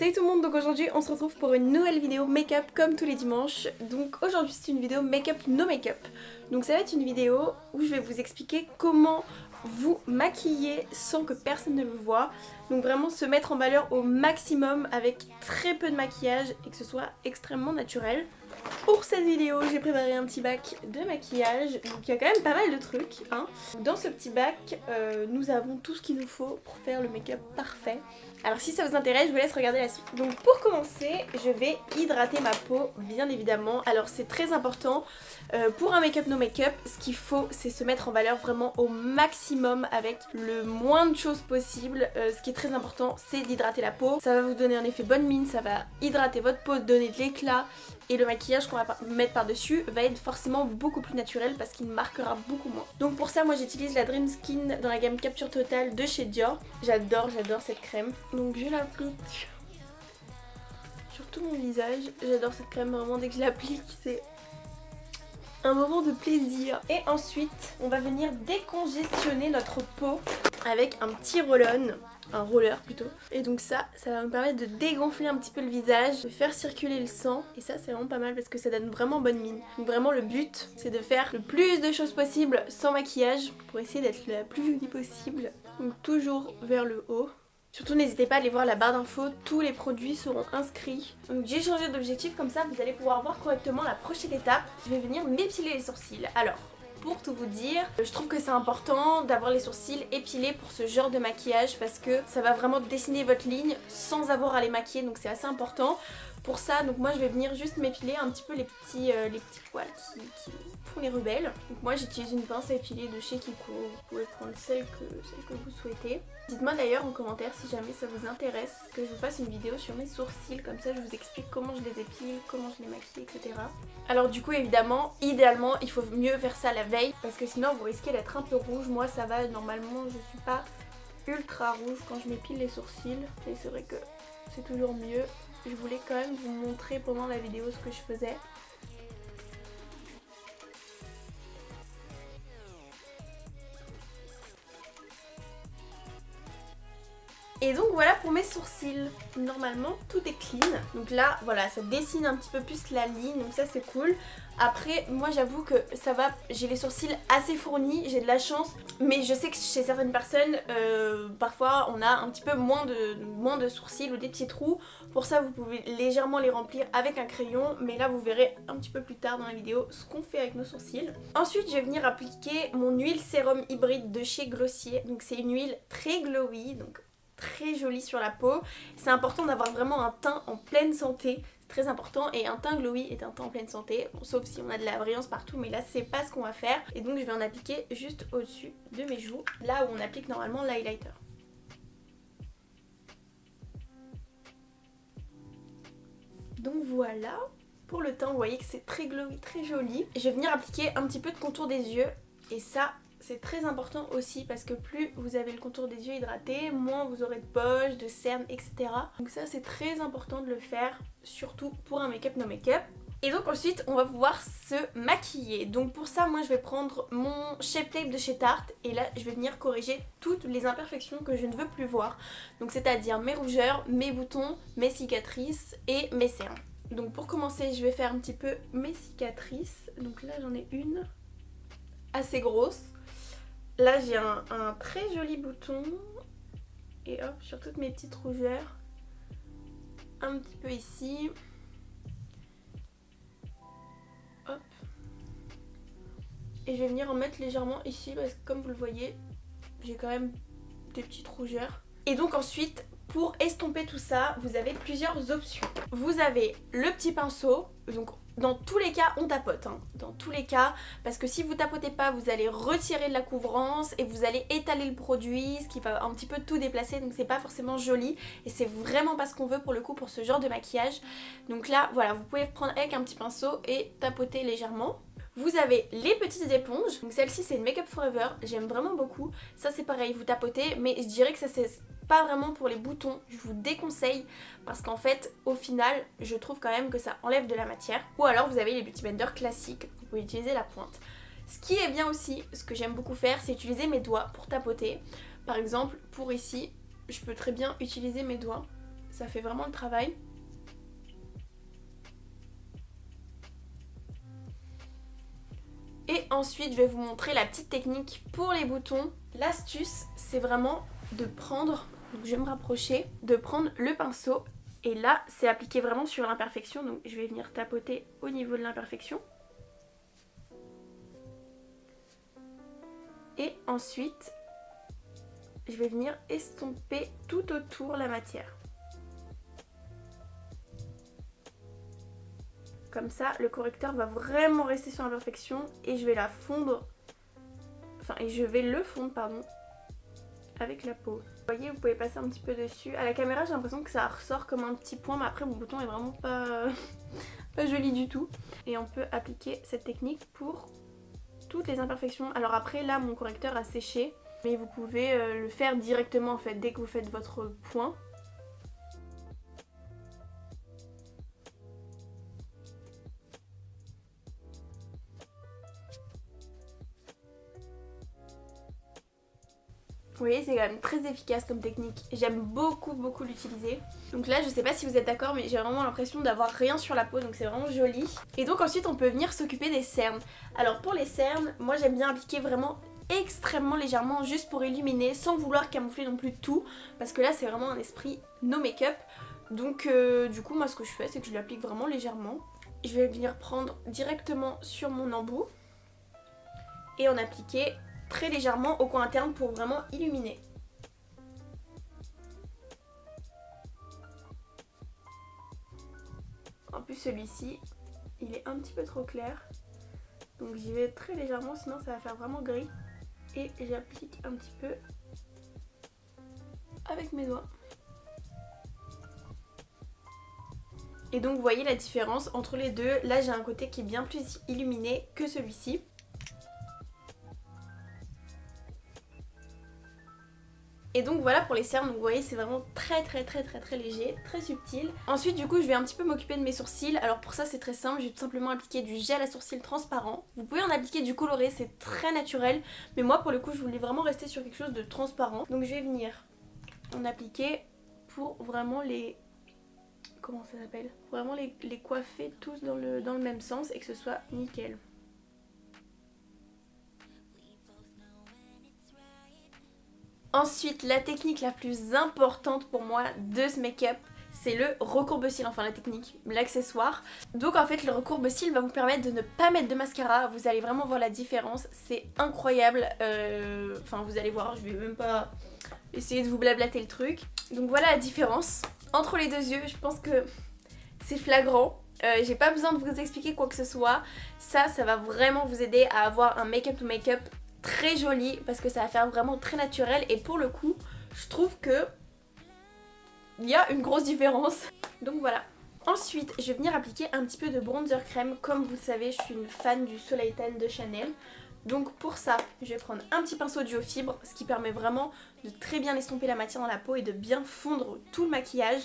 Salut tout le monde, donc aujourd'hui on se retrouve pour une nouvelle vidéo make-up comme tous les dimanches. Donc aujourd'hui c'est une vidéo make-up no make-up. Donc ça va être une vidéo où je vais vous expliquer comment vous maquiller sans que personne ne le voie. Donc vraiment se mettre en valeur au maximum avec très peu de maquillage et que ce soit extrêmement naturel. Pour cette vidéo j'ai préparé un petit bac de maquillage, donc il y a quand même pas mal de trucs hein. Dans ce petit bac nous avons tout ce qu'il nous faut pour faire le make-up parfait. Alors si ça vous intéresse, je vous laisse regarder la suite. Donc pour commencer, je vais hydrater ma peau bien évidemment. Alors c'est très important pour un make-up no make-up, ce qu'il faut c'est se mettre en valeur vraiment au maximum avec le moins de choses possible. Ce qui est très important c'est d'hydrater la peau. Ça va vous donner un effet bonne mine, ça va hydrater votre peau, donner de l'éclat. Et le maquillage qu'on va mettre par dessus va être forcément beaucoup plus naturel parce qu'il marquera beaucoup moins. Donc pour ça moi j'utilise la Dream Skin dans la gamme Capture Total de chez Dior. J'adore cette crème. Donc je l'applique sur tout mon visage. J'adore cette crème vraiment, dès que je l'applique c'est un moment de plaisir. Et ensuite on va venir décongestionner notre peau avec un petit roll-on. Un roller plutôt. Et donc ça va me permettre de dégonfler un petit peu le visage, de faire circuler le sang. Et ça c'est vraiment pas mal parce que ça donne vraiment bonne mine. Donc vraiment le but c'est de faire le plus de choses possible sans maquillage pour essayer d'être la plus jolie possible. Donc toujours vers le haut. Surtout n'hésitez pas à aller voir la barre d'infos, tous les produits seront inscrits. Donc j'ai changé d'objectif, comme ça vous allez pouvoir voir correctement la prochaine étape. Je vais venir m'épiler les sourcils. Alors pour tout vous dire, je trouve que c'est important d'avoir les sourcils épilés pour ce genre de maquillage parce que ça va vraiment dessiner votre ligne sans avoir à les maquiller, donc c'est assez important. Pour ça, donc moi je vais venir juste m'épiler un petit peu les petits poils qui font les rebelles. Donc moi j'utilise une pince à épiler de chez Kiko, vous pouvez prendre celle que vous souhaitez. Dites-moi d'ailleurs en commentaire si jamais ça vous intéresse que je vous fasse une vidéo sur mes sourcils, comme ça je vous explique comment je les épile, comment je les maquille, etc. Alors du coup évidemment, idéalement il faut mieux faire ça la veille parce que sinon vous risquez d'être un peu rouge. Moi ça va, normalement je suis pas ultra rouge quand je m'épile les sourcils et c'est vrai que c'est toujours mieux. Je voulais quand même vous montrer pendant la vidéo ce que je faisais. Et donc voilà pour mes sourcils. Normalement tout est clean. Donc là voilà, ça dessine un petit peu plus la ligne, donc ça c'est cool. Après moi j'avoue que ça va, j'ai les sourcils assez fournis, j'ai de la chance. Mais je sais que chez certaines personnes parfois on a un petit peu moins de sourcils ou des petits trous. Pour ça vous pouvez légèrement les remplir avec un crayon. Mais là vous verrez un petit peu plus tard dans la vidéo ce qu'on fait avec nos sourcils. Ensuite je vais venir appliquer mon huile sérum hybride de chez Glossier. Donc c'est une huile très glowy, donc très jolie sur la peau. C'est important d'avoir vraiment un teint en pleine santé, c'est très important, et un teint glowy est un teint en pleine santé, bon, sauf si on a de la brillance partout, mais là c'est pas ce qu'on va faire. Et donc je vais en appliquer juste au-dessus de mes joues, là où on applique normalement l'highlighter. Donc voilà, pour le teint vous voyez que c'est très glowy, très joli. Je vais venir appliquer un petit peu de contour des yeux, et ça c'est très important aussi parce que plus vous avez le contour des yeux hydraté, moins vous aurez de poches, de cernes, etc. Donc ça c'est très important de le faire, surtout pour un make-up no make-up. Et donc ensuite on va pouvoir se maquiller. Donc pour ça moi je vais prendre mon Shape Tape de chez Tarte et là je vais venir corriger toutes les imperfections que je ne veux plus voir. Donc c'est-à-dire mes rougeurs, mes boutons, mes cicatrices et mes cernes. Donc pour commencer je vais faire un petit peu mes cicatrices. Donc là j'en ai une assez grosse. Là j'ai un très joli bouton et hop sur toutes mes petites rougeurs, un petit peu ici, hop, et je vais venir en mettre légèrement ici parce que comme vous le voyez j'ai quand même des petites rougeurs. Et donc ensuite pour estomper tout ça vous avez plusieurs options. Vous avez le petit pinceau, donc dans tous les cas on tapote hein, dans tous les cas, parce que si vous tapotez pas vous allez retirer de la couvrance et vous allez étaler le produit, ce qui va un petit peu tout déplacer, donc c'est pas forcément joli et c'est vraiment pas ce qu'on veut pour le coup pour ce genre de maquillage. Donc là voilà, vous pouvez prendre avec un petit pinceau et tapoter légèrement. Vous avez les petites éponges, donc celle-ci c'est une Make Up Forever, j'aime vraiment beaucoup. Ça c'est pareil, vous tapotez, mais je dirais que ça c'est pas vraiment pour les boutons, je vous déconseille parce qu'en fait au final je trouve quand même que ça enlève de la matière. Ou alors vous avez les beauty blenders classiques, vous pouvez utiliser la pointe. Ce qui est bien aussi, ce que j'aime beaucoup faire, c'est utiliser mes doigts pour tapoter. Par exemple pour ici, je peux très bien utiliser mes doigts. ça fait vraiment le travail. Et ensuite je vais vous montrer la petite technique pour les boutons. L'astuce c'est vraiment de prendre, donc je vais me rapprocher, de prendre le pinceau et là c'est appliqué vraiment sur l'imperfection, donc je vais venir tapoter au niveau de l'imperfection. Et ensuite je vais venir estomper tout autour la matière. Comme ça, le correcteur va vraiment rester sur l'imperfection et je vais la fondre, je vais le fondre, pardon, avec la peau. Vous voyez, vous pouvez passer un petit peu dessus. À la caméra, j'ai l'impression que ça ressort comme un petit point, mais après mon bouton est vraiment pas joli du tout. Et on peut appliquer cette technique pour toutes les imperfections. Alors après, là, mon correcteur a séché, mais vous pouvez le faire directement en fait, dès que vous faites votre point. Vous voyez, c'est quand même très efficace comme technique. J'aime beaucoup l'utiliser. Donc là, je sais pas si vous êtes d'accord, mais j'ai vraiment l'impression d'avoir rien sur la peau, donc c'est vraiment joli. Et donc ensuite, on peut venir s'occuper des cernes. Alors pour les cernes, moi j'aime bien appliquer vraiment extrêmement légèrement, juste pour illuminer, sans vouloir camoufler non plus tout, parce que là c'est vraiment un esprit no make-up. Donc du coup, moi ce que je fais, c'est que je l'applique vraiment légèrement. Je vais venir prendre directement sur mon embout et en appliquer très légèrement au coin interne pour vraiment illuminer. En plus celui-ci, il est un petit peu trop clair. Donc j'y vais très légèrement, sinon ça va faire vraiment gris. Et j'applique un petit peu avec mes doigts. Et donc vous voyez la différence entre les deux. Là j'ai un côté qui est bien plus illuminé que celui-ci. Et donc voilà pour les cernes, donc vous voyez c'est vraiment très léger, très subtil. Ensuite du coup je vais un petit peu m'occuper de mes sourcils. Alors pour ça c'est très simple, je vais tout simplement appliquer du gel à sourcils transparent. Vous pouvez en appliquer du coloré, c'est très naturel. Mais moi pour le coup je voulais vraiment rester sur quelque chose de transparent. Donc je vais venir en appliquer pour vraiment les... Comment ça s'appelle? Vraiment les coiffer tous dans le même sens et que ce soit nickel. Ensuite, la technique la plus importante pour moi de ce make-up, c'est le recourbe-cils, enfin la technique, l'accessoire. Donc en fait le recourbe-cils va vous permettre de ne pas mettre de mascara, vous allez vraiment voir la différence, c'est incroyable. Enfin vous allez voir, je vais même pas essayer de vous blablater le truc. Donc voilà la différence entre les deux yeux, je pense que c'est flagrant. J'ai pas besoin de vous expliquer quoi que ce soit, ça va vraiment vous aider à avoir un make-up to make-up très joli parce que ça va faire vraiment très naturel et pour le coup je trouve que il y a une grosse différence. Donc voilà. Ensuite je vais venir appliquer un petit peu de bronzer crème. Comme vous le savez je suis une fan du Soleil Tan de Chanel. Donc pour ça je vais prendre un petit pinceau duo fibre, ce qui permet vraiment de très bien estomper la matière dans la peau et de bien fondre tout le maquillage.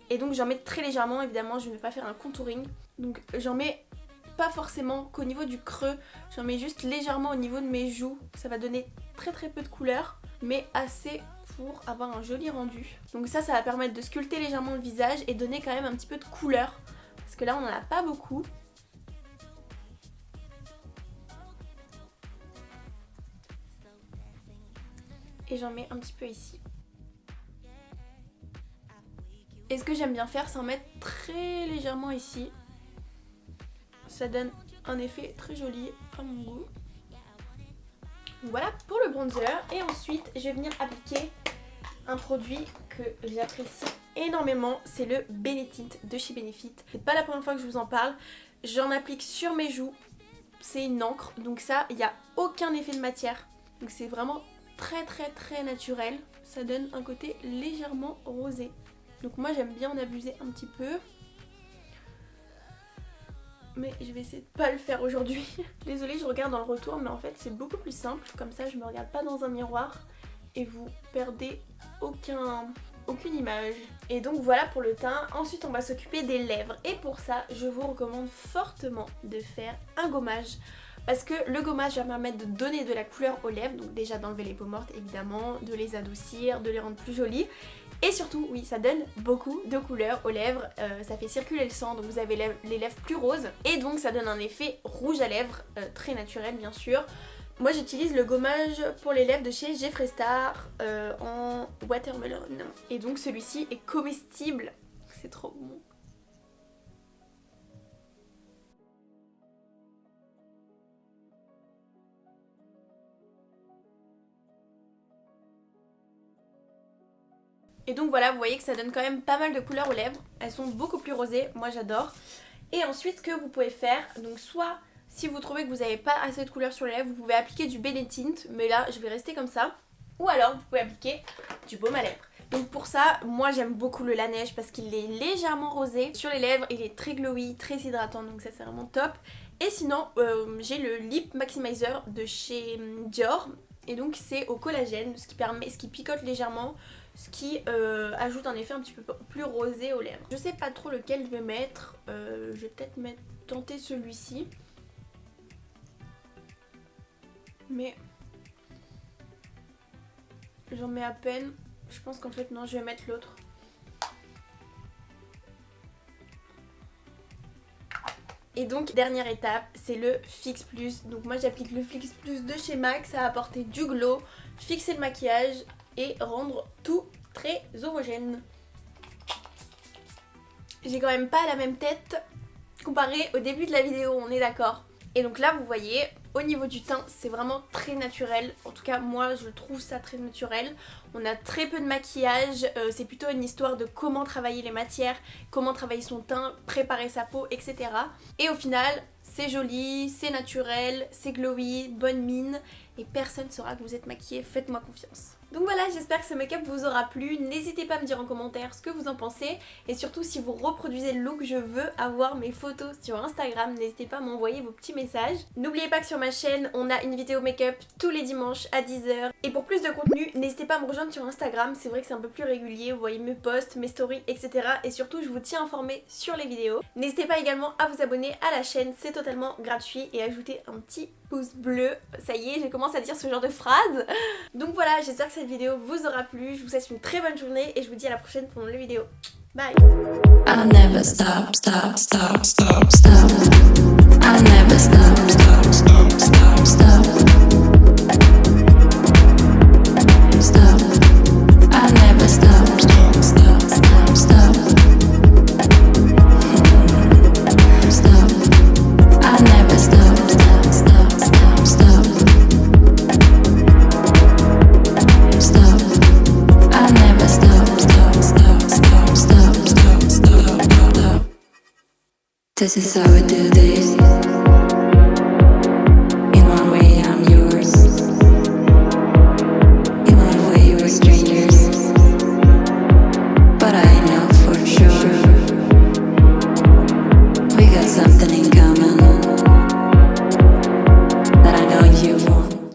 Et donc j'en mets très légèrement, évidemment je ne vais pas faire un contouring. Donc j'en mets pas forcément qu'au niveau du creux, j'en mets juste légèrement au niveau de mes joues. Ça va donner très peu de couleur, mais assez pour avoir un joli rendu. Donc ça va permettre de sculpter légèrement le visage et donner quand même un petit peu de couleur. Parce que là on n'en a pas beaucoup. Et j'en mets un petit peu ici. Et ce que j'aime bien faire, c'est en mettre très légèrement ici. Ça donne un effet très joli à mon goût. Voilà pour le bronzer. Et ensuite, je vais venir appliquer un produit que j'apprécie énormément. C'est le Benetint de chez Benefit. C'est pas la première fois que je vous en parle. J'en applique sur mes joues. C'est une encre. Donc ça, il n'y a aucun effet de matière. Donc c'est vraiment très naturel. Ça donne un côté légèrement rosé. Donc moi j'aime bien en abuser un petit peu. Mais je vais essayer de pas le faire aujourd'hui. Désolée, je regarde dans le retour, mais en fait c'est beaucoup plus simple. Comme ça je me regarde pas dans un miroir et vous perdez aucune image. Et donc voilà pour le teint. Ensuite on va s'occuper des lèvres. Et pour ça je vous recommande fortement de faire un gommage. Parce que le gommage va permettre de donner de la couleur aux lèvres. Donc déjà d'enlever les peaux mortes évidemment, de les adoucir, de les rendre plus jolies. Et surtout, oui, ça donne beaucoup de couleurs aux lèvres, ça fait circuler le sang, donc vous avez les lèvres plus roses. Et donc ça donne un effet rouge à lèvres, très naturel bien sûr. Moi j'utilise le gommage pour les lèvres de chez Jeffree Star en watermelon. Et donc celui-ci est comestible, c'est trop bon. Et donc voilà, vous voyez que ça donne quand même pas mal de couleurs aux lèvres. Elles sont beaucoup plus rosées, moi j'adore. Et ensuite ce que vous pouvez faire, donc soit si vous trouvez que vous n'avez pas assez de couleurs sur les lèvres, vous pouvez appliquer du Benetint, mais là je vais rester comme ça. Ou alors vous pouvez appliquer du baume à lèvres. Donc pour ça, moi j'aime beaucoup le Laneige parce qu'il est légèrement rosé. Sur les lèvres, il est très glowy, très hydratant, donc ça c'est vraiment top. Et sinon, j'ai le Lip Maximizer de chez Dior. Et donc c'est au collagène, ce qui picote légèrement, ce qui ajoute un effet un petit peu plus rosé aux lèvres. Je sais pas trop lequel je vais mettre, je vais peut-être tenter celui-ci. Mais j'en mets à peine, je pense qu'en fait non, je vais mettre l'autre. Et donc dernière étape, c'est le Fix Plus. Donc moi j'applique le Fix Plus de chez MAC, ça va apporter du glow, fixer le maquillage et rendre tout très homogène. J'ai quand même pas la même tête comparé au début de la vidéo, on est d'accord. Et donc là vous voyez, au niveau du teint c'est vraiment très naturel, en tout cas moi je trouve ça très naturel. On a très peu de maquillage, c'est plutôt une histoire de comment travailler les matières, comment travailler son teint, préparer sa peau, etc. Et au final c'est joli, c'est naturel, c'est glowy, bonne mine et personne ne saura que vous êtes maquillée, faites-moi confiance. Donc voilà, j'espère que ce make-up vous aura plu, n'hésitez pas à me dire en commentaire ce que vous en pensez et surtout si vous reproduisez le look, je veux avoir mes photos sur Instagram, n'hésitez pas à m'envoyer vos petits messages. N'oubliez pas que sur ma chaîne, on a une vidéo make-up tous les dimanches à 10 h et pour plus de contenu, n'hésitez pas à me rejoindre sur Instagram, c'est vrai que c'est un peu plus régulier, vous voyez mes posts, mes stories, etc. Et surtout, je vous tiens informé sur les vidéos. N'hésitez pas également à vous abonner à la chaîne, c'est totalement gratuit et ajouter un petit pouce bleu. Ça y est, je commence à dire ce genre de phrase. Donc voilà, j'espère que cette vidéo vous aura plu, je vous souhaite une très bonne journée et je vous dis à la prochaine pour une nouvelle vidéo. Bye. I'll never stop, stop, stop, stop, stop. I'll never stop, stop, stop, stop, stop. Stop. I'll never stop, stop, stop, stop, stop. Stop. I'll never stop, stop, stop, stop, stop. Stop. I'll never stop, stop, stop, stop, stop, stop, stop, stop. This is how we do this. In one way I'm yours. In one way we're strangers. But I know for sure we got something.